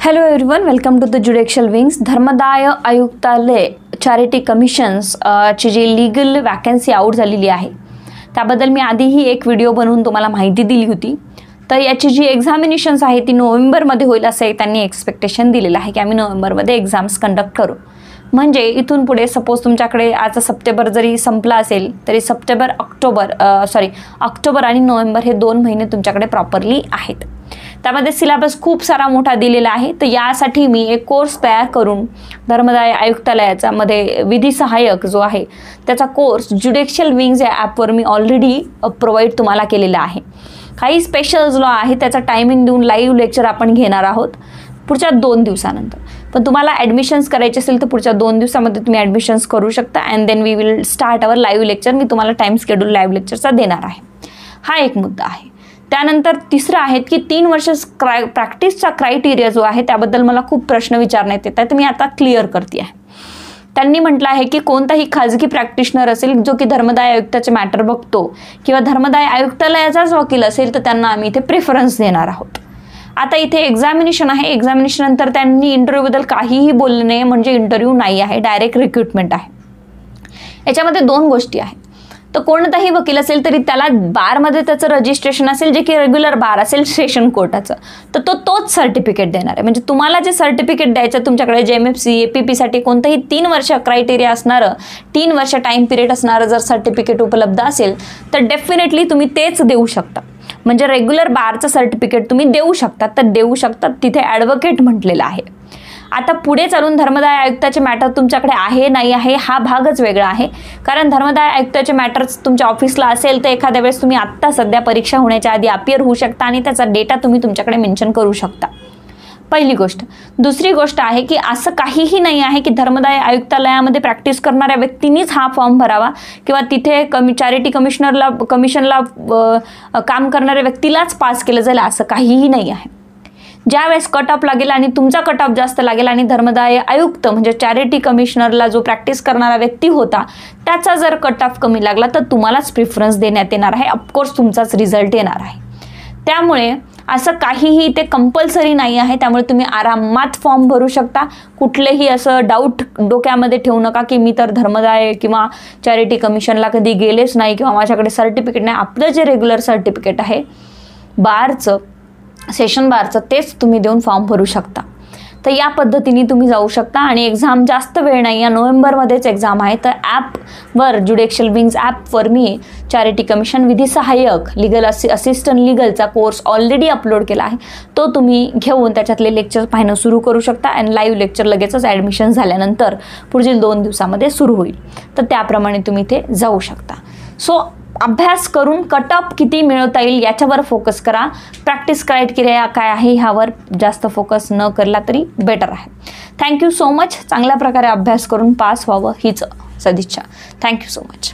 Hello everyone, welcome to the judicial wings. धर्मदाय आयुक्तालय charity commissions ची जी लीगल वॅकन्सी आउट झालेली आहे त्याबद्दल मी आधीही एक व्हिडिओ बनवून तुम्हाला माहिती दिली होती. तर याची जी एक्झामिनेशन्स आहे ती नोव्हेंबरमध्ये होईल असं त्यांनी एक्सपेक्टेशन दिलेलं आहे की आम्ही नोव्हेंबरमध्ये एक्झाम्स कंडक्ट करू. म्हणजे इथून पुढे सपोज तुमच्याकडे आज सप्टेंबर जरी संपला असेल तरी ऑक्टोबर आणि नोव्हेंबर हे 2 महिने तुमच्याकडे प्रॉपरली आहेत. त्यामध्ये सिलेबस खूप सारा मोठा दिलेला आहे. तर यासाठी मी एक कोर्स तयार करून धर्मदाय आयुक्तालयाचा मध्ये विधी सहाय्यक जो आहे त्याचा कोर्स ज्युडिशियल विंग्स या ॲपवर मी ऑलरेडी प्रोव्हाइड तुम्हाला केलेला आहे. काही स्पेशल जो आहे त्याचा टायमिंग देऊन लाईव्ह लेक्चर आपण घेणार आहोत पुढच्या 2 दिवसानंतर. पण तुम्हाला ॲडमिशन्स करायचे असेल तर पुढच्या 2 दिवसामध्ये तुम्ही ॲडमिशन्स करू शकता and then we will start our live lecture. मी तुम्हाला टाईम शेड्यूल लाईव्ह लेक्चरचा देणार आहे. हा एक मुद्दा आहे. त्यानंतर तिसरं आहे की 3 वर्ष प्रॅक्टिसचा क्रायटेरिया जो आहे त्याबद्दल मला खूप प्रश्न विचारण्यात येत आहे. तर मी आता क्लिअर करते आहे. त्यांनी म्हटलं आहे की कोणताही खाजगी प्रॅक्टिशनर असेल जो की धर्मदाय आयुक्ताचे मॅटर बघतो किंवा धर्मदाय आयुक्तालयाचाच वकील असेल तर त्यांना आम्ही इथे प्रेफरन्स देणार आहोत. आता इथे एक्झामिनेशन आहे. एक्झामिनेशन नंतर त्यांनी इंटरव्ह्यूबद्दल काहीही बोलले नाही, म्हणजे इंटरव्ह्यू नाही आहे, डायरेक्ट रिक्रुटमेंट आहे. याच्यामध्ये 2 गोष्टी आहेत. तर कोणताही वकील असेल तरी त्याला बारमध्ये त्याचं रजिस्ट्रेशन असेल जे की रेग्युलर बार असेल सेशन कोर्टाचं, तर तोच सर्टिफिकेट देणार आहे. म्हणजे तुम्हाला जे सर्टिफिकेट द्यायचं तुमच्याकडे JMFC APP कोणतंही 3 वर्ष क्रायटेरिया असणारं 3 वर्ष टाईम पिरियड असणारं जर सर्टिफिकेट उपलब्ध असेल तर डेफिनेटली तुम्ही तेच देऊ शकता. म्हणजे रेग्युलर बारचं सर्टिफिकेट तुम्ही देऊ शकता. तर देऊ शकतात तिथे ॲडव्होकेट म्हटलेलं आहे. आता पुढे चालून धर्मदाय आयुक्ताचे मॅटर तुमच्याकडे आहे नाही आहे हा भागच वेगळा आहे. कारण धर्मदाय आयुक्ताचे मॅटर्स तुमच्या ऑफिसला असेल तर एखाद्या वेळेस तुम्ही आत्ता सध्या परीक्षा होण्याच्या आधी अपियर होऊ शकता आणि त्याचा डेटा तुम्ही तुमच्याकडे मेन्शन करू शकता. पहिली गोष्ट. दुसरी गोष्ट आहे की असं काहीही नाही आहे की धर्मदाय आयुक्तालयामध्ये प्रॅक्टिस करणाऱ्या व्यक्तींनीच हा फॉर्म भरावा किंवा तिथे चॅरिटी कमिशनला काम करणाऱ्या व्यक्तीलाच पास केलं जाईल असं काहीही नाही आहे. ज्यावेळेस कट ऑफ लागेल आणि तुमचा कट ऑफ जास्त लागेल आणि धर्मदाय आयुक्त म्हणजे चॅरिटी कमिशनरला जो प्रॅक्टिस करणारा व्यक्ती होता त्याचा जर कट ऑफ कमी लागला तर तुम्हालाच प्रिफरन्स देण्यात येणार आहे. ऑफकोर्स तुमचाच रिझल्ट येणार आहे. त्यामुळे असं काहीही ते कंपल्सरी नाही आहे. त्यामुळे तुम्ही आरामात फॉर्म भरू शकता. कुठलेही असं डाऊट डोक्यामध्ये ठेवू नका की मी तर धर्मदाय किंवा चॅरिटी कमिशनला कधी गेलेच नाही किंवा माझ्याकडे सर्टिफिकेट नाही. आपलं जे रेग्युलर सर्टिफिकेट आहे बारचं सेशन बारचं तेच तुम्ही देऊन फॉर्म भरू शकता. तर या पद्धतीने तुम्ही जाऊ शकता. आणि एक्झाम जास्त वेळ नाही, या नोव्हेंबरमध्येच एक्झाम आहे. तर ॲपवर ज्युडिशियल विंग्स ॲपवर मी चॅरिटी कमिशन विधी सहाय्यक लीगल असिस्टंट लीगलचा कोर्स ऑलरेडी अपलोड केला आहे. तो तुम्ही घेऊन त्याच्यातले लेक्चर पाहणं सुरू करू शकता आणि लाईव्ह लेक्चर लगेचच ॲडमिशन झाल्यानंतर पुढील 2 दिवसामध्ये सुरू होईल. तर त्याप्रमाणे तुम्ही ते जाऊ शकता. सो अभ्यास करून कट ऑफ किती मिळवता येईल याच्यावर फोकस करा. प्रॅक्टिस क्रायटेरिया काय आहे ह्यावर जास्त फोकस न केला तरी बेटर आहे. Thank you so much. चांगल्या प्रकारे अभ्यास करून पास व्हावं हीच सदिच्छा. Thank you so much.